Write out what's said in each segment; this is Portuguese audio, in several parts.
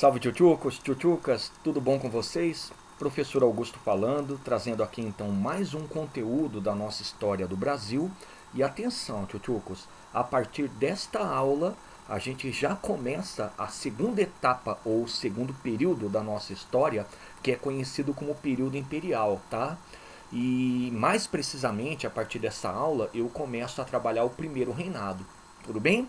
Salve tchutchucos, tchutchucas, tudo bom com vocês? Professor Augusto falando, trazendo aqui então mais um conteúdo da nossa história do Brasil. E atenção tchutchucos, a partir desta aula a gente já começa a segunda etapa ou segundo período da nossa história, que é conhecido como período imperial, tá? E mais precisamente, a partir dessa aula, eu começo a trabalhar o primeiro reinado. Tudo bem?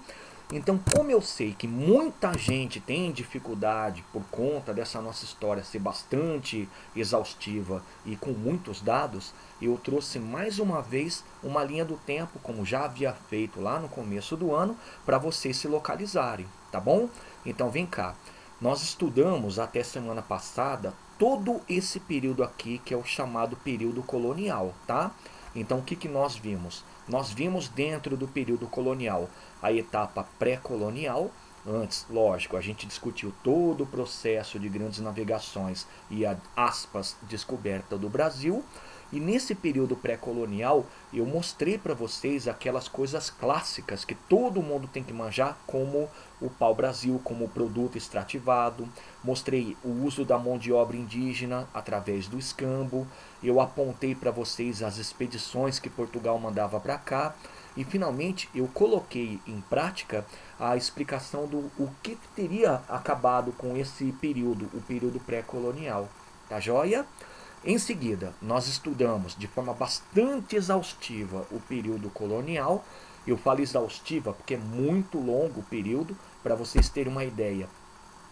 Então, como eu sei que muita gente tem dificuldade por conta dessa nossa história ser bastante exaustiva e com muitos dados, eu trouxe mais uma vez uma linha do tempo, como já havia feito lá no começo do ano, para vocês se localizarem, tá bom? Então, vem cá. Nós estudamos até semana passada todo esse período aqui, que é o chamado período colonial, tá? Então, o que, que nós vimos? Nós vimos dentro do período colonial a etapa pré-colonial. Antes, lógico, a gente discutiu todo o processo de grandes navegações e a, aspas, descoberta do Brasil. E nesse período pré-colonial, eu mostrei para vocês aquelas coisas clássicas que todo mundo tem que manjar, como o pau-brasil, como produto extrativado. Mostrei o uso da mão de obra indígena através do escambo. Eu apontei para vocês as expedições que Portugal mandava para cá. E finalmente eu coloquei em prática a explicação do o que teria acabado com esse período, o período pré-colonial. Tá joia? Em seguida, nós estudamos de forma bastante exaustiva o período colonial. Eu falo exaustiva porque é muito longo o período, para vocês terem uma ideia.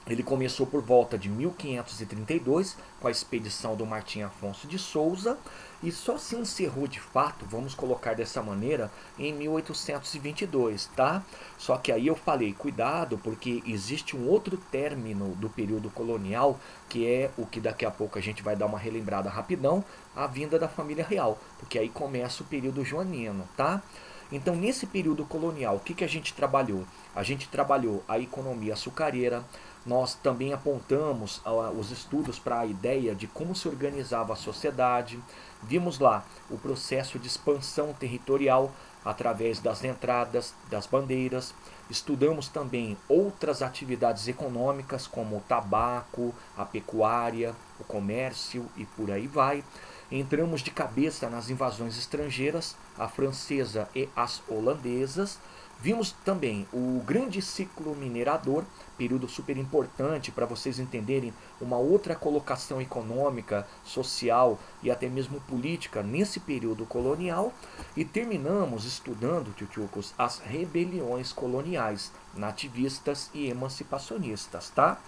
Ele começou por volta de 1532, com a expedição do Martim Afonso de Souza, e só se encerrou de fato, vamos colocar dessa maneira, em 1822, tá? Só que aí eu falei, cuidado, porque existe um outro término do período colonial, que é o que daqui a pouco a gente vai dar uma relembrada rapidão, a vinda da família real, porque aí começa o período joanino, tá? Então, nesse período colonial, o que, que a gente trabalhou? A gente trabalhou a economia açucareira, nós também apontamos os estudos para a ideia de como se organizava a sociedade, vimos lá o processo de expansão territorial através das entradas, das bandeiras, estudamos também outras atividades econômicas como o tabaco, a pecuária, o comércio e por aí vai. Entramos de cabeça nas invasões estrangeiras, a francesa e as holandesas. Vimos também o grande ciclo minerador, período super importante para vocês entenderem uma outra colocação econômica, social e até mesmo política nesse período colonial. E terminamos estudando, tchutchucos, as rebeliões coloniais, nativistas e emancipacionistas, tá?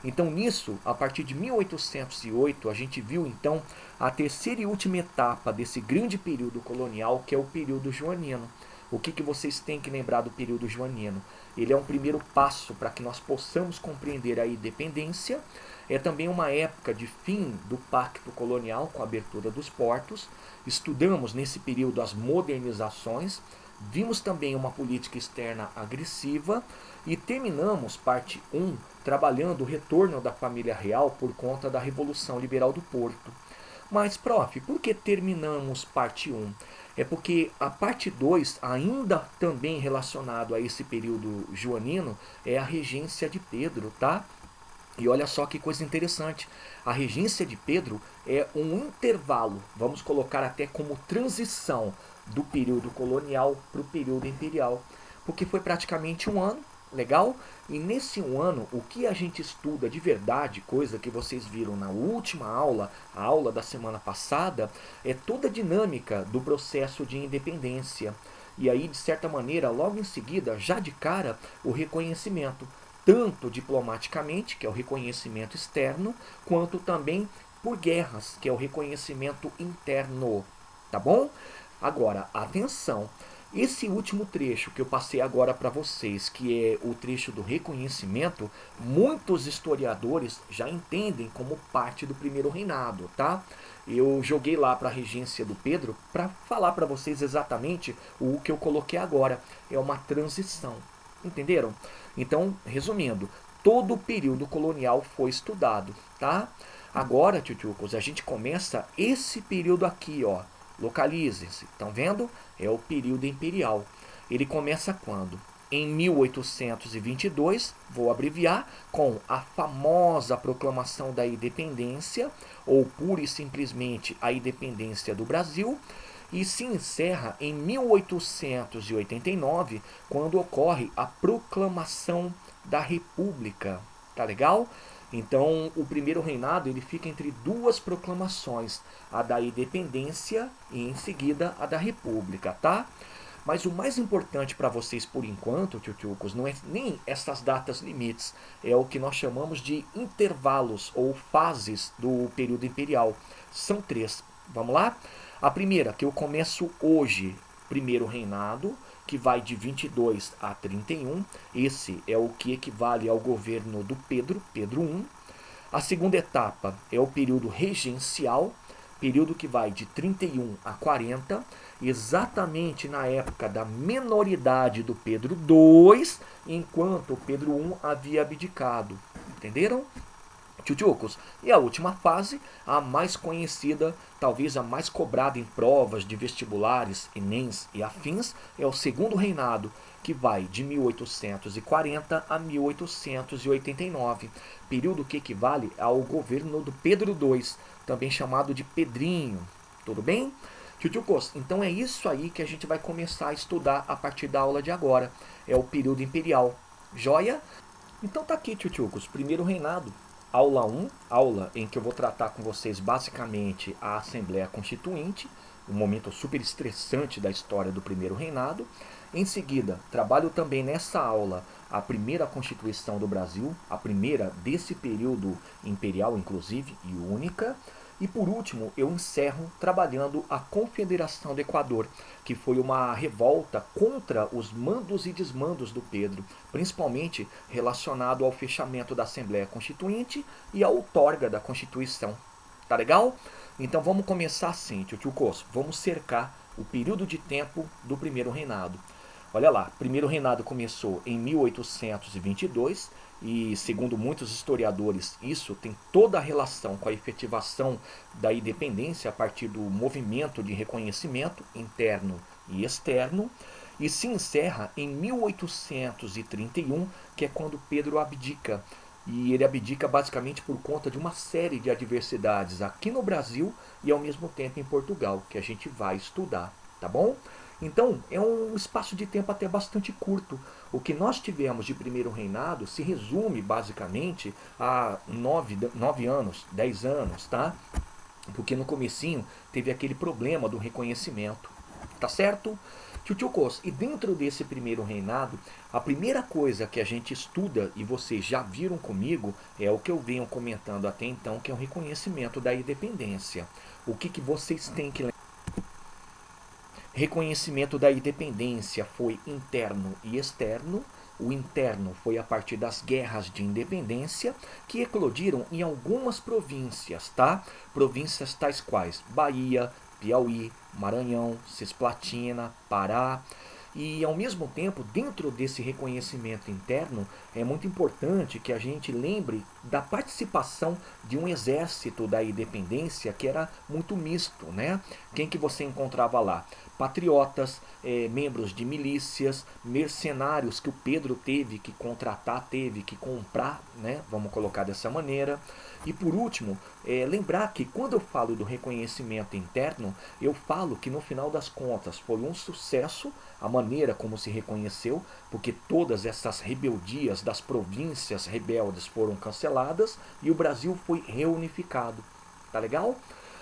Então nisso, a partir de 1808, a gente viu então a terceira e última etapa desse grande período colonial, que é o período joanino. O que, que vocês têm que lembrar do período joanino? Ele é um primeiro passo para que nós possamos compreender a independência. É também uma época de fim do pacto colonial com a abertura dos portos. Estudamos nesse período as modernizações. Vimos também uma política externa agressiva e terminamos parte um trabalhando o retorno da família real por conta da Revolução Liberal do Porto. Mas, prof, por que terminamos parte um? É porque a parte 2, ainda também relacionado a esse período joanino, é a regência de Pedro, tá? E olha só que coisa interessante. A regência de Pedro é um intervalo, vamos colocar até como transição do período colonial para o período imperial. Porque foi praticamente um ano, legal? E nesse um ano, o que a gente estuda de verdade, coisa que vocês viram na última aula, a aula da semana passada, é toda a dinâmica do processo de independência. E aí, de certa maneira, logo em seguida, já de cara, o reconhecimento tanto diplomaticamente, que é o reconhecimento externo, quanto também por guerras, que é o reconhecimento interno. Tá bom? Agora, atenção. Esse último trecho que eu passei agora para vocês, que é o trecho do reconhecimento, muitos historiadores já entendem como parte do primeiro reinado, tá? Eu joguei lá para a regência do Pedro para falar para vocês exatamente o que eu coloquei agora. É uma transição. Entenderam? Então, resumindo, todo o período colonial foi estudado, tá? Agora, tchutchucos, a gente começa esse período aqui, ó. Localizem-se. Estão vendo? É o período imperial. Ele começa quando? em 1822, vou abreviar, com a famosa proclamação da independência, ou pura e simplesmente a independência do Brasil, e se encerra em 1889, quando ocorre a proclamação da República. Tá legal? Então, o primeiro reinado ele fica entre duas proclamações, a da independência e em seguida a da República, tá? Mas o mais importante para vocês por enquanto, tchutchucos, não é nem essas datas limites, é o que nós chamamos de intervalos ou fases do período imperial. São três. Vamos lá? A primeira, que eu começo hoje, primeiro reinado, que vai de 22 a 31. Esse é o que equivale ao governo do Pedro I. A segunda etapa é o período regencial, período que vai de 31 a 40, exatamente na época da menoridade do Pedro II, enquanto o Pedro I havia abdicado. Entenderam? Tchutchucos. E a última fase, a mais conhecida, talvez a mais cobrada em provas de vestibulares, Enems e afins, é o segundo reinado, que vai de 1840 a 1889, período que equivale ao governo do Pedro II, também chamado de Pedrinho. Tudo bem? Tchutchucos, então é isso aí que a gente vai começar a estudar a partir da aula de agora. É o período imperial. Joia? Então tá aqui, tchutchucos, primeiro reinado. Aula 1, aula em que eu vou tratar com vocês basicamente a Assembleia Constituinte, um momento super estressante da história do primeiro reinado. Em seguida, trabalho também nessa aula a primeira Constituição do Brasil, a primeira desse período imperial, inclusive, e única. E por último, eu encerro trabalhando a Confederação do Equador, que foi uma revolta contra os mandos e desmandos do Pedro, principalmente relacionado ao fechamento da Assembleia Constituinte e à outorga da Constituição. Tá legal? Então vamos começar assim, tchutchucos. Vamos cercar o período de tempo do primeiro reinado. Olha lá, o primeiro reinado começou em 1822 e, segundo muitos historiadores, isso tem toda a relação com a efetivação da independência a partir do movimento de reconhecimento interno e externo, e se encerra em 1831, que é quando Pedro abdica. E ele abdica basicamente por conta de uma série de adversidades aqui no Brasil e ao mesmo tempo em Portugal, que a gente vai estudar, tá bom? Então, é um espaço de tempo até bastante curto. O que nós tivemos de primeiro reinado se resume basicamente a 9 anos, 10 anos, tá? Porque no comecinho teve aquele problema do reconhecimento, tá certo? Tchutchucos, e dentro desse primeiro reinado, a primeira coisa que a gente estuda, e vocês já viram comigo, é o que eu venho comentando até então, que é o reconhecimento da independência. O que vocês têm que lembrar? Reconhecimento da independência foi interno e externo. O interno foi a partir das guerras de independência que eclodiram em algumas províncias, tá? Províncias tais quais Bahia, Piauí, Maranhão, Cisplatina, Pará. E ao mesmo tempo, dentro desse reconhecimento interno, é muito importante que a gente lembre da participação de um exército da independência que era muito misto, né? Quem que você encontrava lá? Patriotas, membros de milícias, mercenários que o Pedro teve que contratar, teve que comprar, né? Vamos colocar dessa maneira. E por último, lembrar que quando eu falo do reconhecimento interno, eu falo que no final das contas foi um sucesso a maneira como se reconheceu, porque todas essas rebeldias das províncias rebeldes foram canceladas e o Brasil foi reunificado. Tá legal?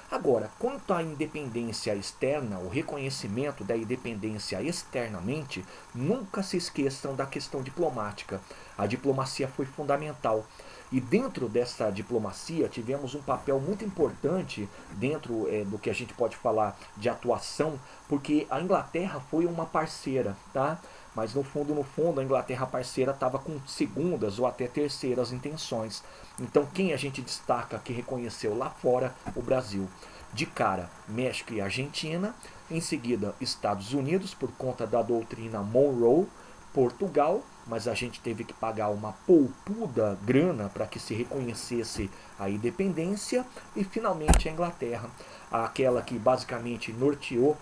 Agora, quanto à independência externa, o reconhecimento da independência externamente, nunca se esqueçam da questão diplomática. A diplomacia foi fundamental. E dentro dessa diplomacia tivemos um papel muito importante dentro do que a gente pode falar de atuação, porque a Inglaterra foi uma parceira, tá? Mas no fundo, a Inglaterra parceira estava com segundas ou até terceiras intenções. Então quem a gente destaca que reconheceu lá fora? O Brasil. De cara, México e Argentina, em seguida Estados Unidos, por conta da doutrina Monroe, Portugal, mas a gente teve que pagar uma poupuda grana para que se reconhecesse a independência, e finalmente a Inglaterra, aquela que basicamente norteou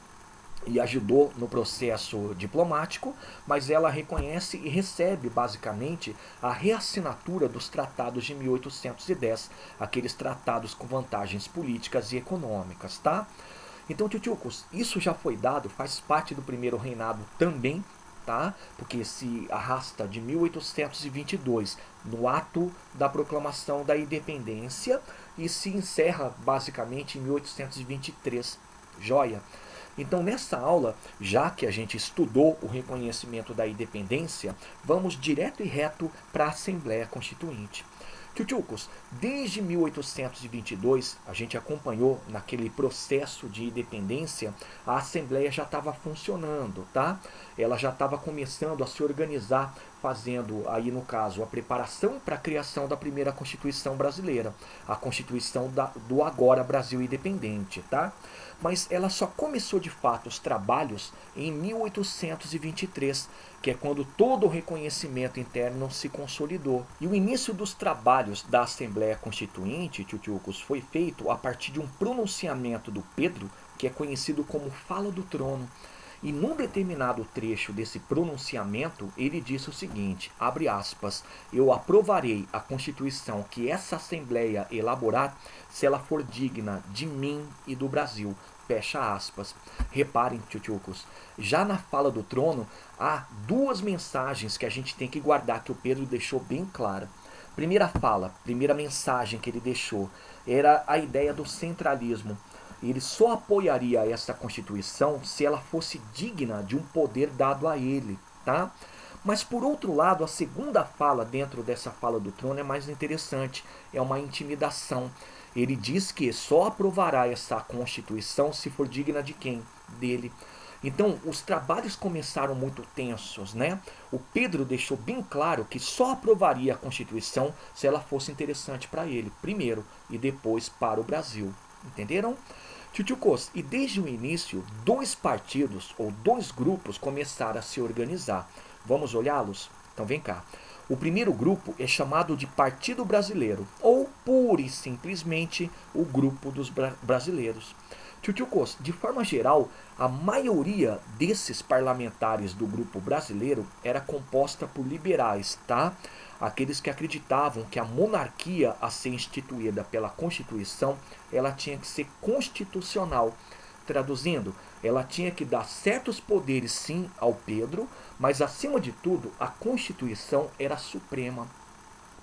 e ajudou no processo diplomático, mas ela reconhece e recebe basicamente a reassinatura dos tratados de 1810, aqueles tratados com vantagens políticas e econômicas, tá? Então, tchutchucos, isso já foi dado, faz parte do primeiro reinado também, tá? Porque se arrasta de 1822 no ato da proclamação da independência e se encerra basicamente em 1823. Joia? Então, nessa aula, já que a gente estudou o reconhecimento da independência, vamos direto e reto para a Assembleia Constituinte. Tchutchucos, desde 1822, a gente acompanhou naquele processo de independência, a Assembleia já estava funcionando, tá? Ela já estava começando a se organizar, fazendo aí no caso a preparação para a criação da primeira Constituição brasileira, a Constituição do agora Brasil Independente, tá? Mas ela só começou de fato os trabalhos em 1823, que é quando todo o reconhecimento interno se consolidou. E o início dos trabalhos da Assembleia Constituinte, tchutchucos, foi feito a partir de um pronunciamento do Pedro, que é conhecido como Fala do Trono. E num determinado trecho desse pronunciamento, ele disse o seguinte, abre aspas, eu aprovarei a Constituição que essa Assembleia elaborar se ela for digna de mim e do Brasil. Fecha aspas. Reparem, tchutchucos, já na Fala do Trono, há duas mensagens que a gente tem que guardar, que o Pedro deixou bem clara. Primeira fala, primeira mensagem que ele deixou, era a ideia do centralismo. Ele só apoiaria essa Constituição se ela fosse digna de um poder dado a ele, tá? Mas por outro lado, a segunda fala dentro dessa Fala do Trono é mais interessante, é uma intimidação. Ele diz que só aprovará essa Constituição se for digna de quem? Dele. Então, os trabalhos começaram muito tensos, né? O Pedro deixou bem claro que só aprovaria a Constituição se ela fosse interessante para ele, primeiro, e depois para o Brasil. Entenderam? Tchutchukos, e desde o início, dois partidos ou dois grupos começaram a se organizar. Vamos olhá-los? Então vem cá. O primeiro grupo é chamado de Partido Brasileiro, ou pura e simplesmente o Grupo dos Brasileiros. Tchutchukos, de forma geral, a maioria desses parlamentares do grupo brasileiro era composta por liberais, tá? Aqueles que acreditavam que a monarquia a ser instituída pela Constituição, ela tinha que ser constitucional. Traduzindo, ela tinha que dar certos poderes sim ao Pedro, mas acima de tudo, a Constituição era suprema.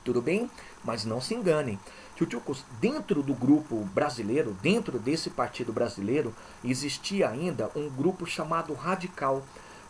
Tudo bem? Mas não se enganem. Tchutchucos, dentro do grupo brasileiro, dentro desse partido brasileiro, existia ainda um grupo chamado radical.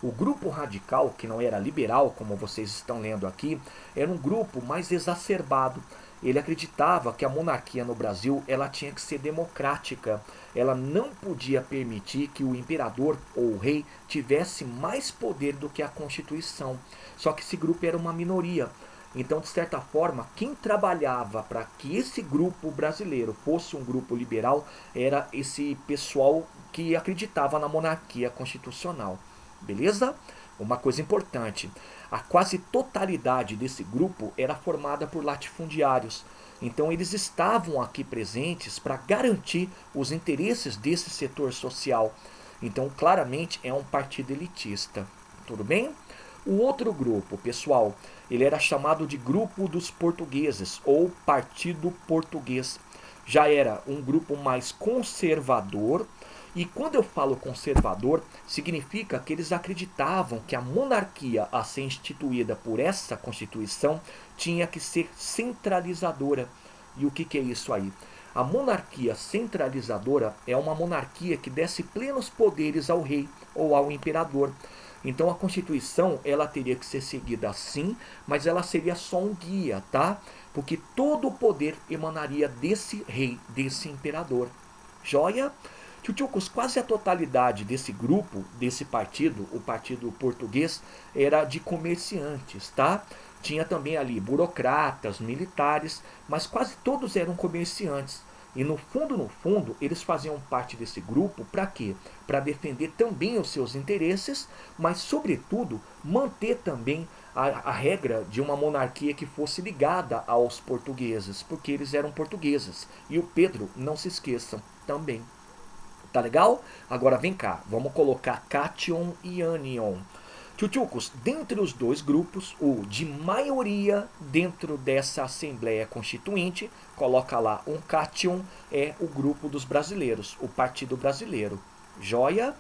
O grupo radical, que não era liberal, como vocês estão lendo aqui, era um grupo mais exacerbado. Ele acreditava que a monarquia no Brasil ela tinha que ser democrática. Ela não podia permitir que o imperador ou o rei tivesse mais poder do que a Constituição. Só que esse grupo era uma minoria. Então, de certa forma, quem trabalhava para que esse grupo brasileiro fosse um grupo liberal era esse pessoal que acreditava na monarquia constitucional. Beleza? Uma coisa importante, a quase totalidade desse grupo era formada por latifundiários. Então eles estavam aqui presentes para garantir os interesses desse setor social. Então claramente é um partido elitista. Tudo bem? O outro grupo, pessoal, ele era chamado de Grupo dos Portugueses ou Partido Português. Já era um grupo mais conservador. E quando eu falo conservador, significa que eles acreditavam que a monarquia a ser instituída por essa Constituição tinha que ser centralizadora. E o que é isso aí? A monarquia centralizadora é uma monarquia que desse plenos poderes ao rei ou ao imperador. Então a Constituição ela teria que ser seguida assim, mas ela seria só um guia, tá? Porque todo o poder emanaria desse rei, desse imperador. Joia? Tchutchucos, quase a totalidade desse grupo, desse partido, o partido português, era de comerciantes, tá? Tinha também ali burocratas, militares, mas quase todos eram comerciantes. E no fundo, eles faziam parte desse grupo para quê? Para defender também os seus interesses, mas sobretudo manter também a regra de uma monarquia que fosse ligada aos portugueses, porque eles eram portugueses. E o Pedro, não se esqueçam, também. Tá legal? Agora vem cá, vamos colocar cátion e ânion. Tchutchucos, dentre os dois grupos, o de maioria dentro dessa Assembleia Constituinte, coloca lá um cátion, é o grupo dos brasileiros, o Partido Brasileiro. Joia?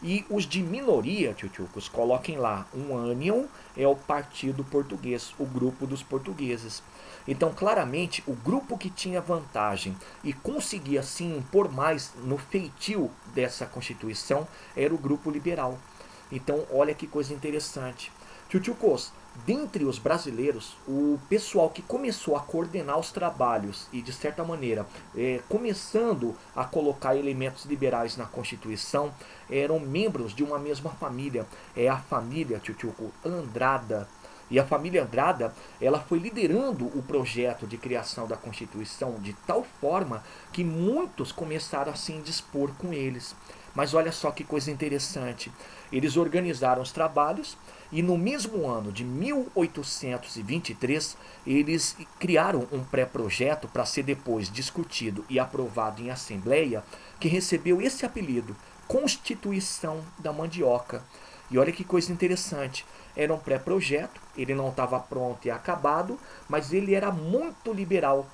E os de minoria, tchutchucos, coloquem lá um ânion, é o Partido Português, o grupo dos portugueses. Então, claramente, o grupo que tinha vantagem e conseguia se impor mais no feitio dessa Constituição era o grupo liberal. Então, olha que coisa interessante. Tchutchukos, dentre os brasileiros, o pessoal que começou a coordenar os trabalhos e, de certa maneira, começando a colocar elementos liberais na Constituição, eram membros de uma mesma família. É a família, Tchutchuco, Andrada. E a família Andrada, ela foi liderando o projeto de criação da Constituição de tal forma que muitos começaram a se indispor com eles. Mas olha só que coisa interessante. Eles organizaram os trabalhos e no mesmo ano de 1823, eles criaram um pré-projeto para ser depois discutido e aprovado em assembleia, que recebeu esse apelido, Constituição da Mandioca. E olha que coisa interessante. Era um pré-projeto, ele não estava pronto e acabado, mas ele era muito liberal.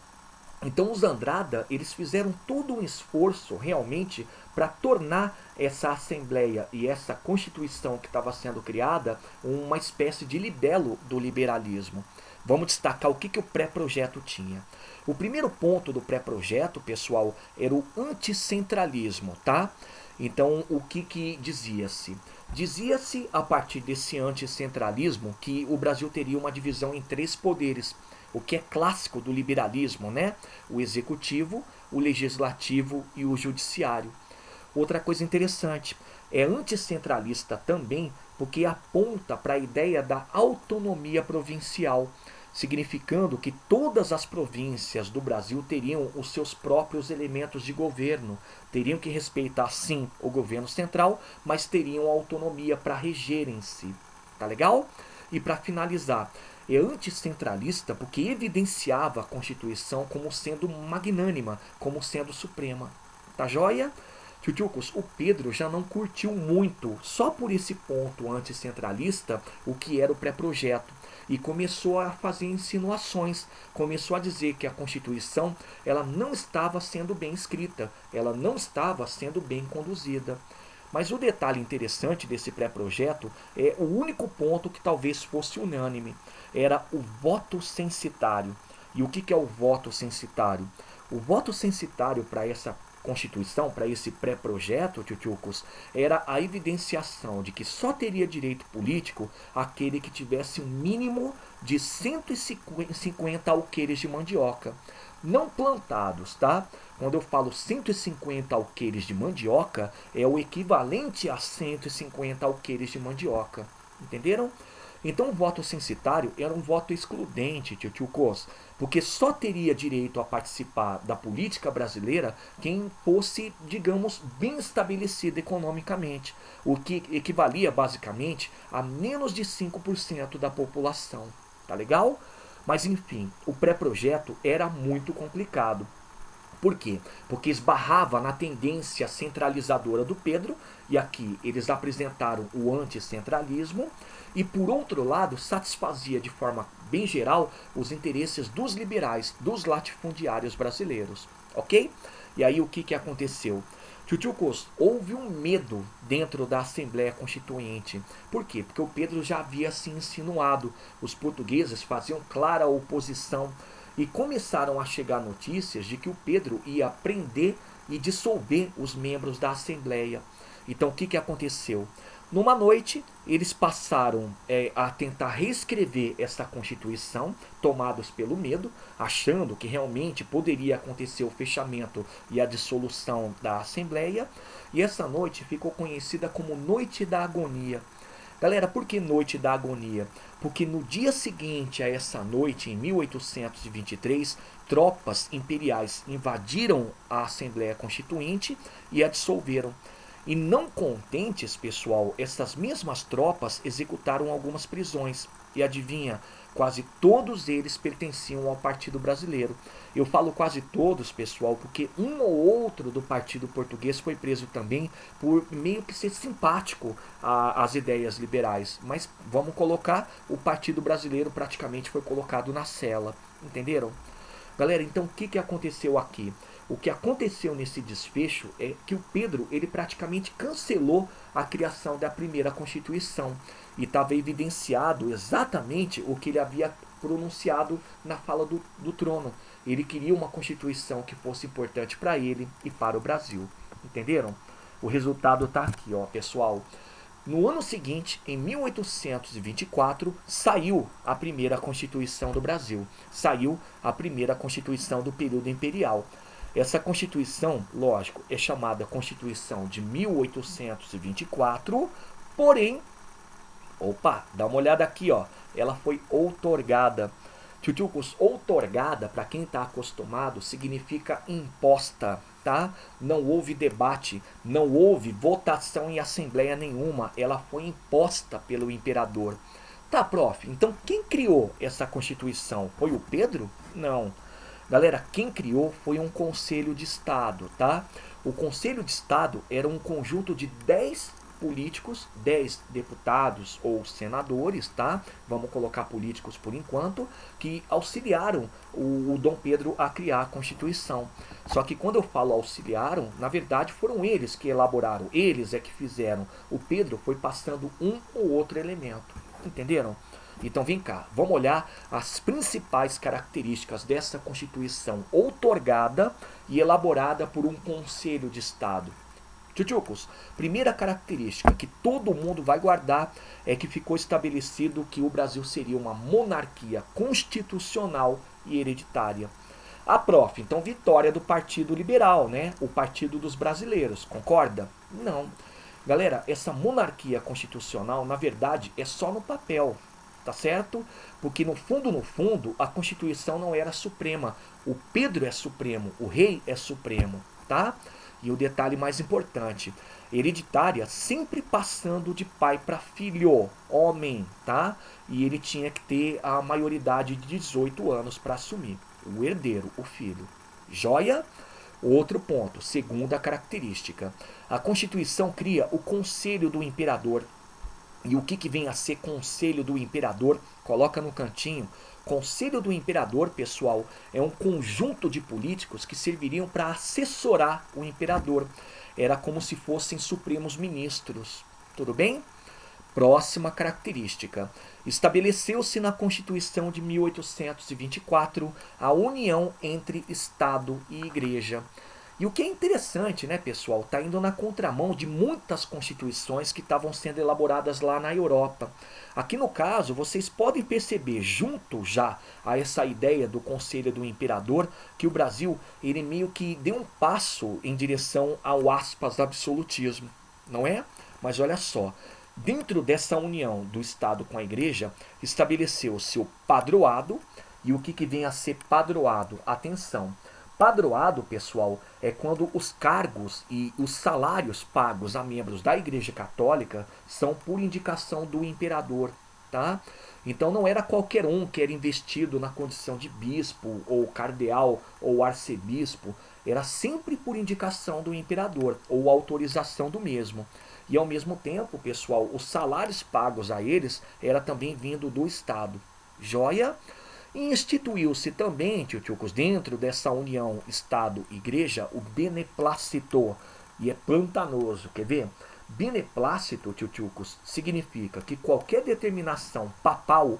Então os Andrada, eles fizeram todo um esforço realmente para tornar essa Assembleia e essa Constituição que estava sendo criada uma espécie de libelo do liberalismo. Vamos destacar o que o pré-projeto tinha. O primeiro ponto do pré-projeto, pessoal, era o anticentralismo, tá? Então, o que dizia-se? Dizia-se, a partir desse anticentralismo, que o Brasil teria uma divisão em três poderes, o que é clássico do liberalismo, né? O executivo, o legislativo e o judiciário. Outra coisa interessante, é anticentralista também porque aponta para a ideia da autonomia provincial, significando que todas as províncias do Brasil teriam os seus próprios elementos de governo, teriam que respeitar sim o governo central, mas teriam autonomia para regerem-se. Tá legal? E para finalizar, é anticentralista porque evidenciava a Constituição como sendo magnânima, como sendo suprema. Tá joia? Tchutchucos, o Pedro já não curtiu muito, só por esse ponto anticentralista, o que era o pré-projeto. E começou a fazer insinuações, começou a dizer que a Constituição ela não estava sendo bem escrita, ela não estava sendo bem conduzida. Mas o detalhe interessante desse pré-projeto é o único ponto que talvez fosse unânime, era o voto censitário. E o que é o voto censitário? O voto censitário para essa Constituição, para esse pré-projeto, tchutchucos, era a evidenciação de que só teria direito político aquele que tivesse um mínimo de 150 alqueires de mandioca. Não plantados, tá? Quando eu falo 150 alqueires de mandioca, é o equivalente a 150 alqueires de mandioca. Entenderam? Então o voto censitário era um voto excludente, tchutchukos, porque só teria direito a participar da política brasileira quem fosse, digamos, bem estabelecido economicamente, o que equivalia basicamente a menos de 5% da população. Tá legal? Mas enfim, o pré-projeto era muito complicado. Por quê? Porque esbarrava na tendência centralizadora do Pedro, e aqui eles apresentaram o anticentralismo, e por outro lado satisfazia de forma bem geral os interesses dos liberais, dos latifundiários brasileiros. Ok? E aí o que aconteceu? Tchutchukos, houve um medo dentro da Assembleia Constituinte. Por quê? Porque o Pedro já havia se insinuado. Os portugueses faziam clara oposição e começaram a chegar notícias de que o Pedro ia prender e dissolver os membros da Assembleia. Então o que aconteceu? Numa noite, eles passaram a tentar reescrever essa Constituição, tomados pelo medo, achando que realmente poderia acontecer o fechamento e a dissolução da Assembleia. E essa noite ficou conhecida como Noite da Agonia. Galera, por que Noite da Agonia? Porque no dia seguinte a essa noite, em 1823, tropas imperiais invadiram a Assembleia Constituinte e a dissolveram. E não contentes, pessoal, essas mesmas tropas executaram algumas prisões. E adivinha, quase todos eles pertenciam ao Partido Brasileiro. Eu falo quase todos, pessoal, porque um ou outro do Partido Português foi preso também por meio que ser simpático às ideias liberais. Mas vamos colocar, o Partido Brasileiro praticamente foi colocado na cela. Entenderam? Galera, então o que aconteceu aqui? O que aconteceu nesse desfecho é que o Pedro, ele praticamente cancelou a criação da primeira Constituição. E estava evidenciado exatamente o que ele havia pronunciado na fala do trono. Ele queria uma Constituição que fosse importante para ele e para o Brasil. Entenderam? O resultado está aqui, ó, pessoal. No ano seguinte, em 1824, saiu a primeira Constituição do Brasil. Saiu a primeira Constituição do período imperial. Essa Constituição, lógico, é chamada Constituição de 1824, porém, opa, dá uma olhada aqui, ó, ela foi outorgada. Tchutchucos, outorgada, para quem está acostumado, significa imposta, tá? Não houve debate, não houve votação em assembleia nenhuma, ela foi imposta pelo imperador. Tá, prof, então quem criou essa Constituição? Foi o Pedro? Não. Galera, quem criou foi um Conselho de Estado, tá? O Conselho de Estado era um conjunto de 10 políticos, 10 deputados ou senadores, tá? Vamos colocar políticos por enquanto, que auxiliaram o Dom Pedro a criar a Constituição. Só que quando eu falo auxiliaram, na verdade foram eles que elaboraram, eles é que fizeram. O Pedro foi passando um ou outro elemento, entenderam? Então vem cá, vamos olhar as principais características dessa Constituição outorgada e elaborada por um Conselho de Estado. Tchutchucos, primeira característica que todo mundo vai guardar é que ficou estabelecido que o Brasil seria uma monarquia constitucional e hereditária. Ah, prof, então vitória do Partido Liberal, né? O Partido dos Brasileiros, concorda? Não. Galera, essa monarquia constitucional, na verdade, é só no papel, tá certo? Porque no fundo, a Constituição não era suprema. O Pedro é supremo, o rei é supremo, tá? E o detalhe mais importante, hereditária sempre passando de pai para filho, homem, tá? E ele tinha que ter a maioridade de 18 anos para assumir, o herdeiro, o filho. Joia? Outro ponto, segunda característica. A Constituição cria o Conselho do Imperador. E o que vem a ser Conselho do Imperador? Coloca no cantinho. Conselho do Imperador, pessoal, é um conjunto de políticos que serviriam para assessorar o imperador. Era como se fossem supremos ministros. Tudo bem? Próxima característica. Estabeleceu-se na Constituição de 1824 a união entre Estado e Igreja. E o que é interessante, né, pessoal, está indo na contramão de muitas constituições que estavam sendo elaboradas lá na Europa. Aqui no caso, vocês podem perceber, junto já a essa ideia do Conselho do Imperador, que o Brasil ele meio que deu um passo em direção ao aspas absolutismo, não é? Mas olha só, dentro dessa união do Estado com a Igreja, estabeleceu-se o padroado, e o que vem a ser padroado? Atenção! Padroado, pessoal, é quando os cargos e os salários pagos a membros da Igreja Católica são por indicação do imperador, tá? Então não era qualquer um que era investido na condição de bispo, ou cardeal, ou arcebispo. Era sempre por indicação do imperador, ou autorização do mesmo. E ao mesmo tempo, pessoal, os salários pagos a eles era também vindo do Estado. Joia? E instituiu-se também, tchutchucos, dentro dessa união Estado-Igreja, o beneplácito. E é pantanoso, quer ver? Beneplácito, tchutchucos, significa que qualquer determinação papal,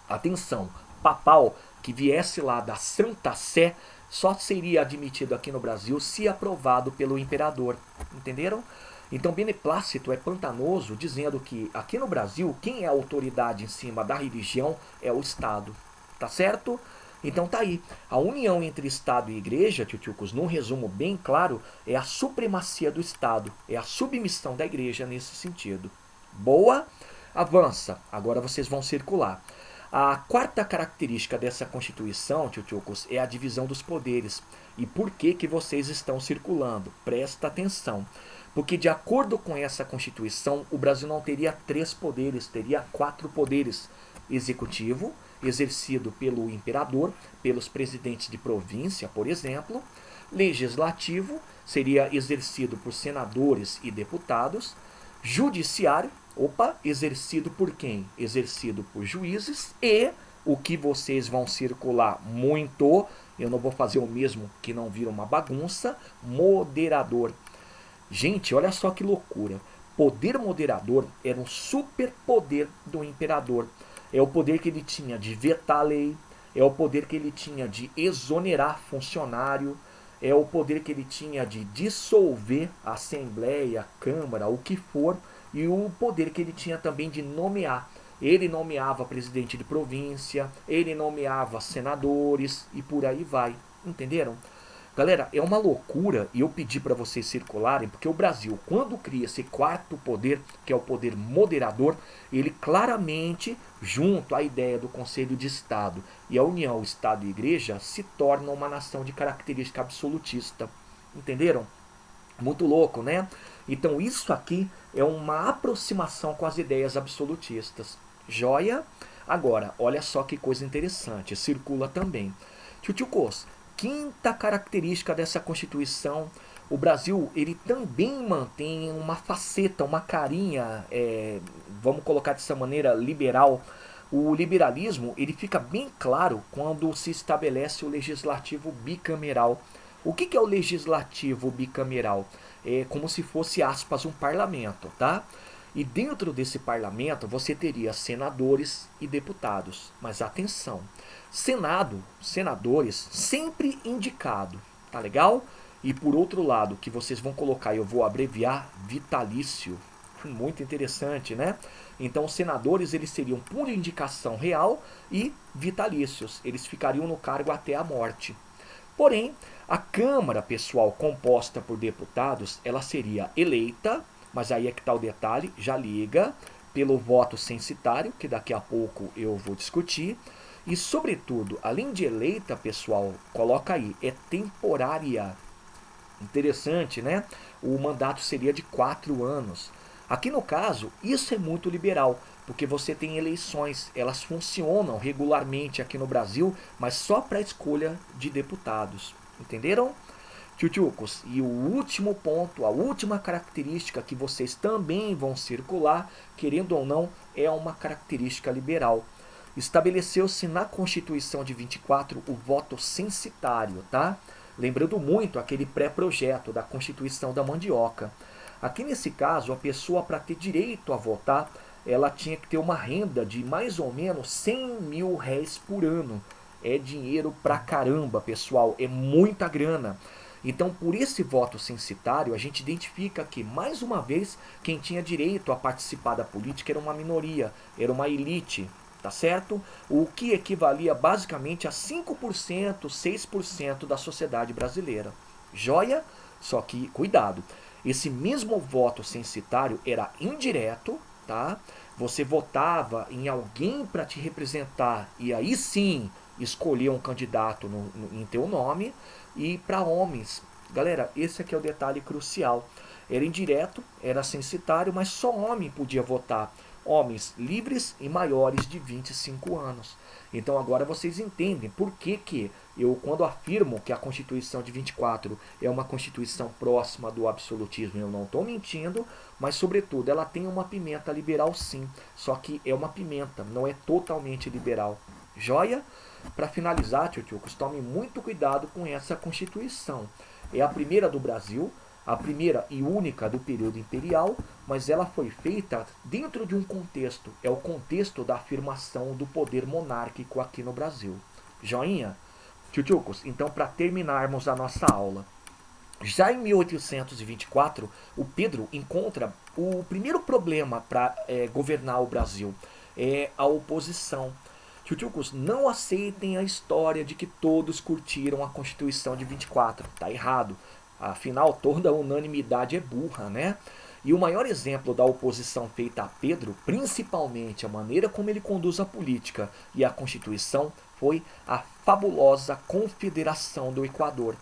atenção, papal, que viesse lá da Santa Sé, só seria admitido aqui no Brasil se aprovado pelo imperador. Entenderam? Então, beneplácito é pantanoso, dizendo que aqui no Brasil, quem é a autoridade em cima da religião é o Estado. Tá certo? Então tá aí. A união entre Estado e Igreja, tchutchucos, num resumo bem claro, é a supremacia do Estado, é a submissão da Igreja nesse sentido. Boa? Avança. Agora vocês vão circular. A quarta característica dessa Constituição, tchutchucos, é a divisão dos poderes. E por que vocês estão circulando? Presta atenção. Porque de acordo com essa Constituição, o Brasil não teria 3 poderes, teria 4 poderes. Executivo, exercido pelo imperador, pelos presidentes de província, por exemplo. Legislativo seria exercido por senadores e deputados. Judiciário, exercido por quem? Exercido por juízes. E o que vocês vão circular muito, eu não vou fazer o mesmo que não vira uma bagunça, moderador. Gente, olha só que loucura. Poder moderador era um superpoder do imperador. É o poder que ele tinha de vetar a lei, é o poder que ele tinha de exonerar funcionário, é o poder que ele tinha de dissolver a Assembleia, a Câmara, o que for, e o poder que ele tinha também de nomear. Ele nomeava presidente de província, ele nomeava senadores e por aí vai. Entenderam? Galera, é uma loucura e eu pedi para vocês circularem, porque o Brasil, quando cria esse quarto poder, que é o poder moderador, ele claramente, junto à ideia do Conselho de Estado e a união Estado e Igreja, se torna uma nação de característica absolutista. Entenderam? Muito louco, né? Então isso aqui é uma aproximação com as ideias absolutistas. Joia? Agora, olha só que coisa interessante, circula também. Tchutchukos, quinta característica dessa Constituição, o Brasil ele também mantém uma faceta, uma carinha, vamos colocar dessa maneira, liberal. O liberalismo ele fica bem claro quando se estabelece o legislativo bicameral. O que é o legislativo bicameral? É como se fosse, aspas, um parlamento, tá? E dentro desse parlamento você teria senadores e deputados. Mas atenção, senadores sempre indicado, tá legal? E por outro lado, que vocês vão colocar, eu vou abreviar, vitalício. Muito interessante, né? Então os senadores eles seriam por indicação real e vitalícios. Eles ficariam no cargo até a morte. Porém, a Câmara, pessoal, composta por deputados, ela seria eleita, mas aí é que está o detalhe, já liga, pelo voto censitário, que daqui a pouco eu vou discutir. E, sobretudo, além de eleita, pessoal, coloca aí, é temporária. Interessante, né? O mandato seria de 4 anos. Aqui no caso, isso é muito liberal, porque você tem eleições, elas funcionam regularmente aqui no Brasil, mas só para a escolha de deputados. Entenderam? Tchutchucos, e o último ponto, a última característica que vocês também vão circular, querendo ou não, é uma característica liberal. Estabeleceu-se na Constituição de 24 o voto censitário, tá? Lembrando muito aquele pré-projeto da Constituição da Mandioca. Aqui nesse caso, a pessoa para ter direito a votar, ela tinha que ter uma renda de mais ou menos 100 mil réis por ano. É dinheiro pra caramba, pessoal, é muita grana. Então, por esse voto censitário, a gente identifica que, mais uma vez, quem tinha direito a participar da política era uma minoria, era uma elite, tá certo? O que equivalia basicamente a 5%, 6% da sociedade brasileira. Joia? Só que, cuidado, esse mesmo voto censitário era indireto, tá? Você votava em alguém para te representar e aí sim escolher um candidato em teu nome. E para homens, galera, esse aqui é o detalhe crucial. Era indireto, era censitário, mas só homem podia votar. Homens livres e maiores de 25 anos. Então agora vocês entendem por que eu, quando afirmo que a Constituição de 24 é uma Constituição próxima do absolutismo, eu não estou mentindo, mas sobretudo ela tem uma pimenta liberal sim, só que é uma pimenta, não é totalmente liberal. Joia? Para finalizar, tchutchucos, tome muito cuidado com essa Constituição. É a primeira do Brasil, a primeira e única do período imperial, mas ela foi feita dentro de um contexto. É o contexto da afirmação do poder monárquico aqui no Brasil. Joinha? Tchutchucos, então para terminarmos a nossa aula. Já em 1824, o Pedro encontra o primeiro problema para governar o Brasil. É a oposição. Tchutchucos, não aceitem a história de que todos curtiram a Constituição de 24. Tá errado. Afinal, toda a unanimidade é burra, né? E o maior exemplo da oposição feita a Pedro, principalmente a maneira como ele conduz a política e a Constituição, foi a fabulosa Confederação do Equador.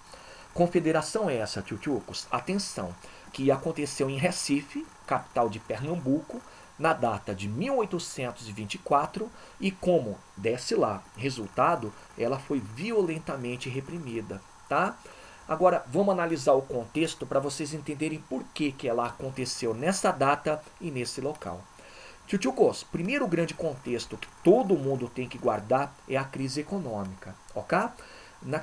Confederação essa, tchutchucos, atenção, que aconteceu em Recife, capital de Pernambuco, na data de 1824 e como, desce lá, resultado, ela foi violentamente reprimida, tá? Agora, vamos analisar o contexto para vocês entenderem por que ela aconteceu nessa data e nesse local. Tchutchukos, primeiro grande contexto que todo mundo tem que guardar é a crise econômica, ok?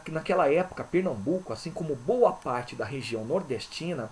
Naquela época, Pernambuco, assim como boa parte da região nordestina,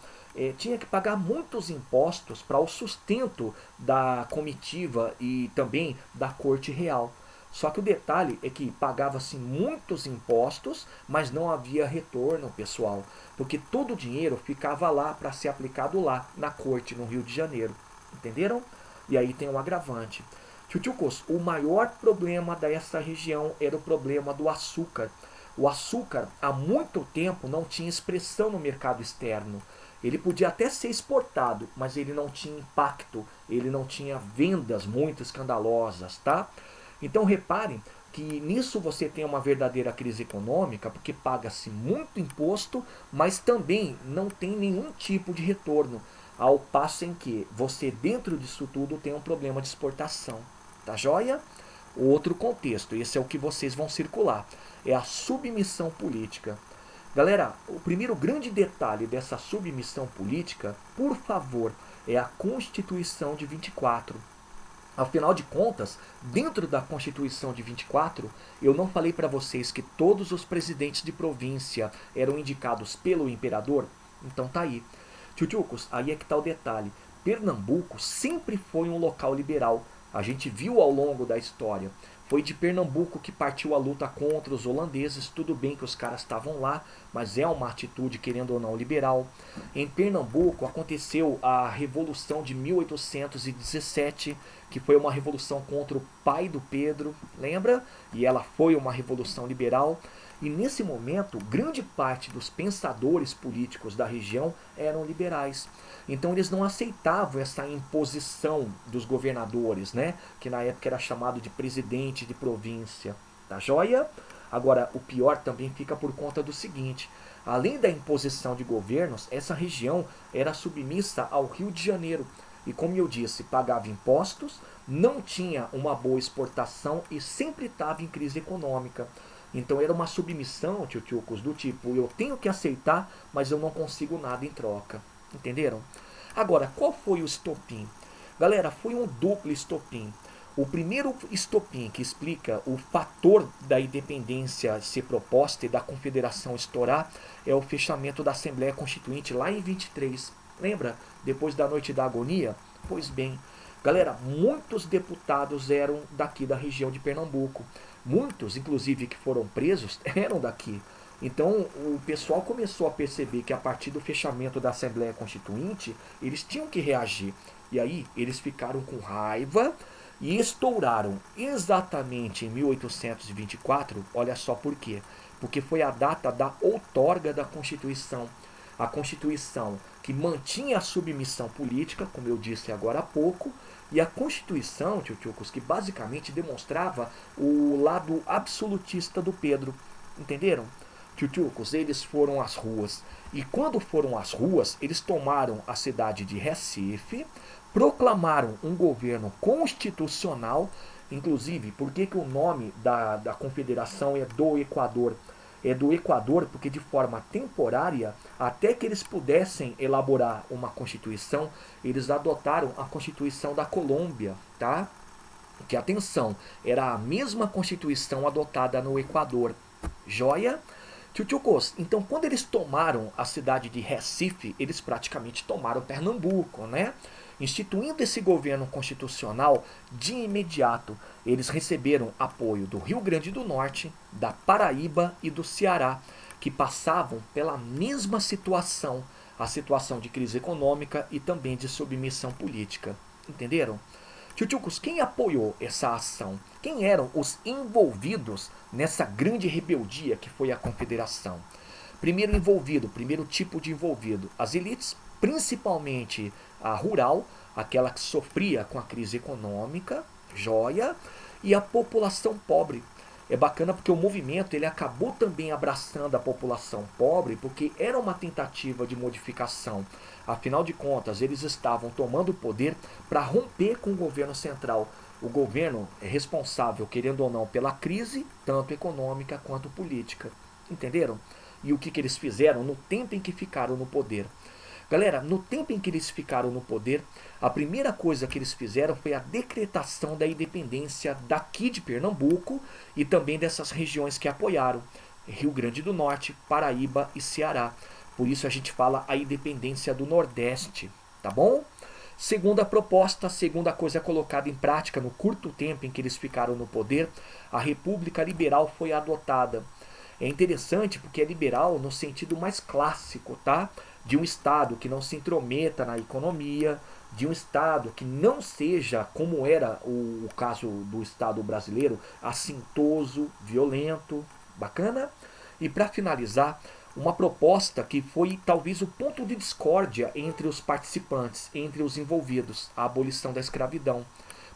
tinha que pagar muitos impostos para o sustento da comitiva e também da corte real. Só que o detalhe é que pagava-se muitos impostos, mas não havia retorno, pessoal, porque todo o dinheiro ficava lá para ser aplicado lá, na corte, no Rio de Janeiro. Entenderam? E aí tem um agravante. Tchutchukos, o maior problema dessa região era o problema do açúcar. O açúcar, há muito tempo, não tinha expressão no mercado externo. Ele podia até ser exportado, mas ele não tinha impacto, ele não tinha vendas muito escandalosas, tá? Então reparem que nisso você tem uma verdadeira crise econômica, porque paga-se muito imposto, mas também não tem nenhum tipo de retorno, ao passo em que você dentro disso tudo tem um problema de exportação, tá joia? O outro contexto, esse é o que vocês vão circular, é a submissão política. Galera, o primeiro grande detalhe dessa submissão política, por favor, é a Constituição de 24. Afinal de contas, dentro da Constituição de 24, eu não falei para vocês que todos os presidentes de província eram indicados pelo imperador? Então tá aí. Tchutchucos, aí é que tá o detalhe. Pernambuco sempre foi um local liberal. A gente viu ao longo da história. Foi de Pernambuco que partiu a luta contra os holandeses. Tudo bem que os caras estavam lá, mas é uma atitude, querendo ou não, liberal. Em Pernambuco aconteceu a Revolução de 1817, que foi uma revolução contra o pai do Pedro, lembra? E ela foi uma revolução liberal. E nesse momento, grande parte dos pensadores políticos da região eram liberais. Então eles não aceitavam essa imposição dos governadores, né? Que na época era chamado de presidente de província. Tá joia? Agora, o pior também fica por conta do seguinte. Além da imposição de governos, essa região era submissa ao Rio de Janeiro. E como eu disse, pagava impostos, não tinha uma boa exportação e sempre estava em crise econômica. Então era uma submissão, tchutchucos, do tipo, eu tenho que aceitar, mas eu não consigo nada em troca. Entenderam? Agora, qual foi o estopim? Galera, foi um duplo estopim. O primeiro estopim que explica o fator da independência ser proposta e da confederação estourar é o fechamento da Assembleia Constituinte lá em 23. Lembra? Depois da Noite da Agonia? Pois bem, galera, muitos deputados eram daqui da região de Pernambuco. Muitos, inclusive, que foram presos, eram daqui. Então o pessoal começou a perceber que a partir do fechamento da Assembleia Constituinte, eles tinham que reagir. E aí eles ficaram com raiva e estouraram exatamente em 1824. Olha só por quê. Porque foi a data da outorga da Constituição. A Constituição que mantinha a submissão política, como eu disse agora há pouco, e a Constituição, tchutchucos, que basicamente demonstrava o lado absolutista do Pedro. Entenderam? Tchutchucos, eles foram às ruas. E quando foram às ruas, eles tomaram a cidade de Recife, proclamaram um governo constitucional. Inclusive, por que o nome da confederação é do Equador? É do Equador porque de forma temporária, até que eles pudessem elaborar uma constituição, eles adotaram a Constituição da Colômbia, tá? Que, atenção, era a mesma constituição adotada no Equador. Joia? Tchutchucos, então quando eles tomaram a cidade de Recife, eles praticamente tomaram Pernambuco, né? Instituindo esse governo constitucional, de imediato eles receberam apoio do Rio Grande do Norte, da Paraíba e do Ceará, que passavam pela mesma situação, a situação de crise econômica e também de submissão política. Entenderam? Tchutchucos, quem apoiou essa ação? Quem eram os envolvidos nessa grande rebeldia que foi a Confederação? Primeiro envolvido, primeiro tipo de envolvido, as elites, principalmente a rural, aquela que sofria com a crise econômica, joia, e a população pobre. É bacana porque o movimento ele acabou também abraçando a população pobre, porque era uma tentativa de modificação. Afinal de contas, eles estavam tomando o poder para romper com o governo central. O governo é responsável, querendo ou não, pela crise, tanto econômica quanto política. Entenderam? E o que eles fizeram no tempo em que ficaram no poder? Galera, no tempo em que eles ficaram no poder, a primeira coisa que eles fizeram foi a decretação da independência daqui de Pernambuco e também dessas regiões que apoiaram, Rio Grande do Norte, Paraíba e Ceará. Por isso a gente fala a independência do Nordeste, tá bom? Segunda proposta, segunda coisa colocada em prática no curto tempo em que eles ficaram no poder, a República Liberal foi adotada. É interessante porque é liberal no sentido mais clássico, tá? De um Estado que não se intrometa na economia, de um Estado que não seja, como era o caso do Estado brasileiro, assintoso, violento, bacana? E para finalizar, uma proposta que foi talvez o ponto de discórdia entre os participantes, entre os envolvidos, a abolição da escravidão.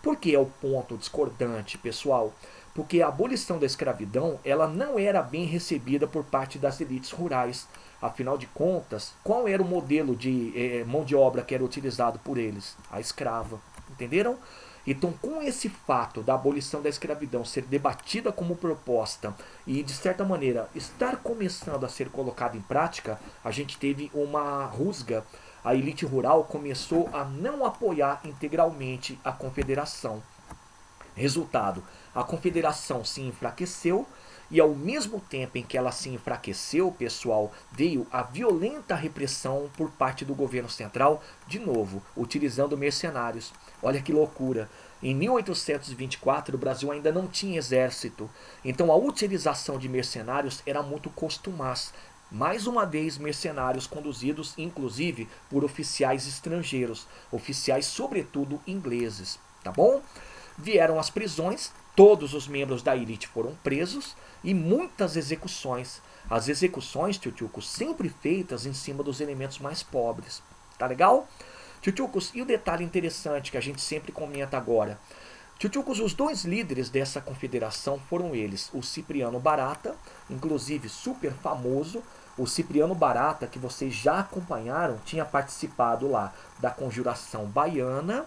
Por que é o ponto discordante, pessoal? Porque a abolição da escravidão ela não era bem recebida por parte das elites rurais. Afinal de contas, qual era o modelo de mão de obra que era utilizado por eles? A escrava. Entenderam? Então, com esse fato da abolição da escravidão ser debatida como proposta e, de certa maneira, estar começando a ser colocada em prática, a gente teve uma rusga. A elite rural começou a não apoiar integralmente a confederação. Resultado, a confederação se enfraqueceu e ao mesmo tempo em que ela se enfraqueceu, pessoal, veio a violenta repressão por parte do governo central, de novo, utilizando mercenários. Olha que loucura. Em 1824, o Brasil ainda não tinha exército, então a utilização de mercenários era muito costumaz. Mais uma vez, mercenários conduzidos, inclusive, por oficiais estrangeiros, oficiais sobretudo ingleses, tá bom? Vieram as prisões, todos os membros da elite foram presos e muitas execuções. As execuções, tchutchucos, sempre feitas em cima dos elementos mais pobres. Tá legal? Tchutchucos, e o detalhe interessante que a gente sempre comenta agora. Tchutchucos, os dois líderes dessa confederação foram eles, o Cipriano Barata, inclusive super famoso. O Cipriano Barata, que vocês já acompanharam, tinha participado lá da Conjuração Baiana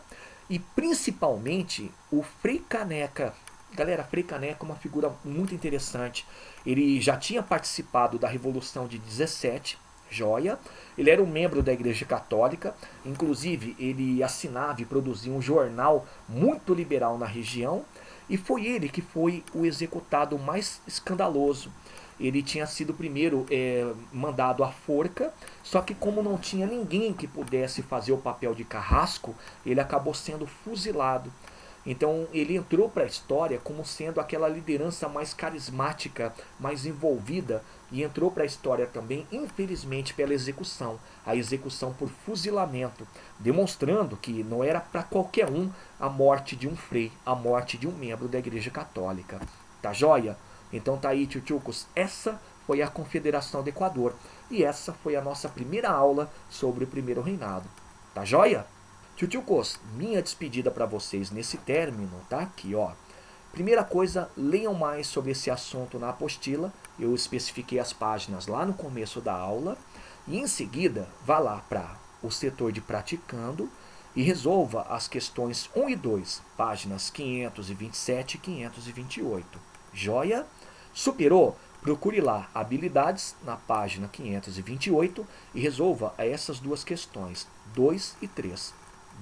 e principalmente o Frei Caneca. Galera, Frei Caneca é uma figura muito interessante. Ele já tinha participado da Revolução de 17, joia. Ele era um membro da Igreja Católica, inclusive ele assinava e produzia um jornal muito liberal na região, e foi ele que foi o executado mais escandaloso. Ele tinha sido primeiro mandado à forca, só que como não tinha ninguém que pudesse fazer o papel de carrasco, ele acabou sendo fuzilado. Então ele entrou para a história como sendo aquela liderança mais carismática, mais envolvida, e entrou para a história também, infelizmente, pela execução, a execução por fuzilamento, demonstrando que não era para qualquer um a morte de um frei, a morte de um membro da Igreja Católica. Tá joia? Então tá aí, tchutchucos, essa foi a Confederação do Equador, e essa foi a nossa primeira aula sobre o primeiro reinado. Tá joia? Tchutchucos, minha despedida para vocês nesse término tá aqui, ó. Primeira coisa, leiam mais sobre esse assunto na apostila. Eu especifiquei as páginas lá no começo da aula. E em seguida, vá lá para o setor de praticando e resolva as questões 1 e 2, páginas 527 e 528. Joia? Superou? Procure lá habilidades na página 528 e resolva essas duas questões, 2 e 3.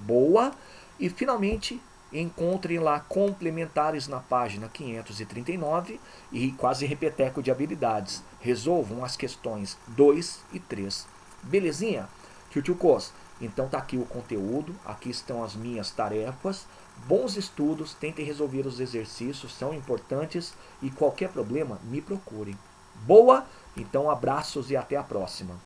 Boa! E finalmente encontrem lá complementares na página 539 e quase repeteco de habilidades. Resolvam as questões 2 e 3. Belezinha? Tchutchucos, então tá aqui o conteúdo, aqui estão as minhas tarefas. Bons estudos, tentem resolver os exercícios, são importantes e qualquer problema me procurem. Boa? Então abraços e até a próxima.